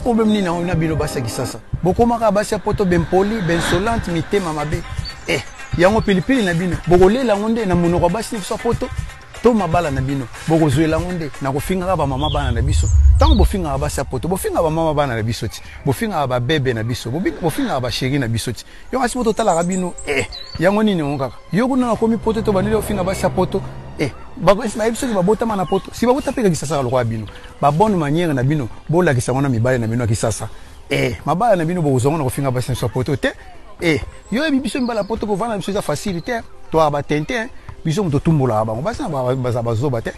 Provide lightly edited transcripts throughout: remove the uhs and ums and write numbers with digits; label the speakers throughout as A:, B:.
A: problème ni na bino basi ya kisasa. Bokomaka basi ya poto ben poli, ben solante, mitema mabe. Yango pilipili na bino. Bokolela ngonde na monoko basi so poto. To mabala na bino. Bokozwela ngonde na kofinga ba mama bana na biso. Tango bofinga basi ya poto, bofinga ba mama bana na biso ti. Bofinga ba bebe na biso. Bofinga ba chéri na biso ti. Yo asi poto tala bino yango nini ngokaka. Yo kuna na komi poto to banile ofinga basi ya poto. Bako esi biso ki babota mana poto. Si babota peka kisasa lokwa bino. Ba bonne manière na bino. Bola kisanga na mibale na bino kisasa. Mabala na bino bokozonga na kofinga basi ya poto te. Yo biso mbala poto ko vana biso za facilité. To aba tente biso mto tumbola bango basi na bazoba te.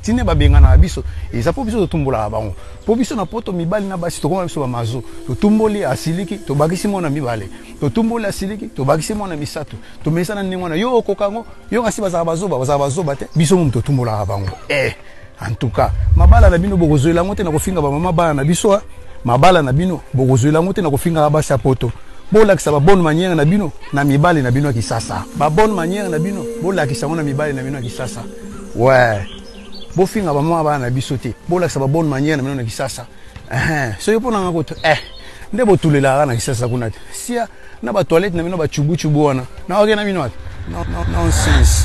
A: Tine babenga na biso eza po biso to tumbola bango. Po biso na poto mibali na basi to koma biso ba mazo. To tumboli asiliki to bakisi mona mibale. To tumboli asiliki to bakisi mona misato. To mesana ningo na yo okokango yo ngasi bazoba te. Biso mto tumbola bango. En tout cas, mabala na bino bokozwela ngote na kofinga ba mama bana na biso. Mabala na bino bokozwela ngote na kofinga basi ya poto. Bola kisa ba bonne manière na bino na mibale na bino kisasa. Ba bonne manière na bino bola kisa na mibale na bino kisasa. Ouais. Bofinga ba mama bana na biso te. Bola kisa ba bonne manière na bino na kisasa. So yo pona ngakoto nde botulela na kisasa kuna te. Sia na ba toilette na bino ba chubu wana. Na oke na bino no nonsense.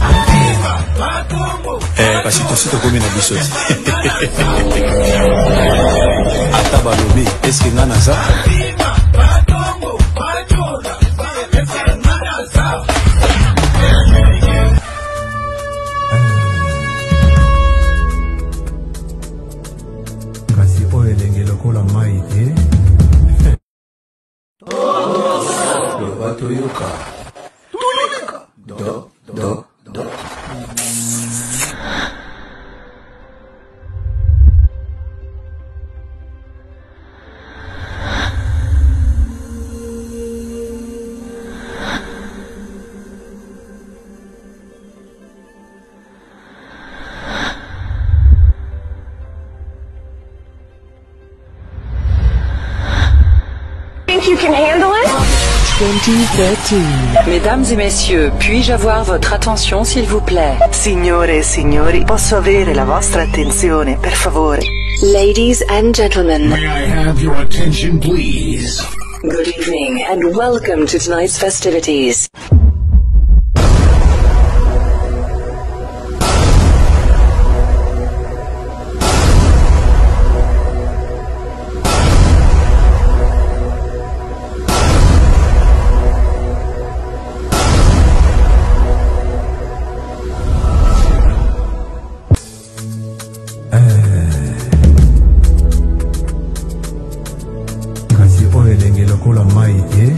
B: Parce que tout comme na biso ti. Ata balobi est-ce que ngana ça?
C: Lokola maite
B: Toyoka do
D: You can handle it?
E: 2013. Mesdames et messieurs, puis-je avoir votre attention s'il vous plaît?
F: Signore e signori, posso avere la vostra attenzione, per favore?
E: Ladies and gentlemen.
G: May I have your attention, please?
E: Good evening and welcome to tonight's festivities.
C: Lokola maite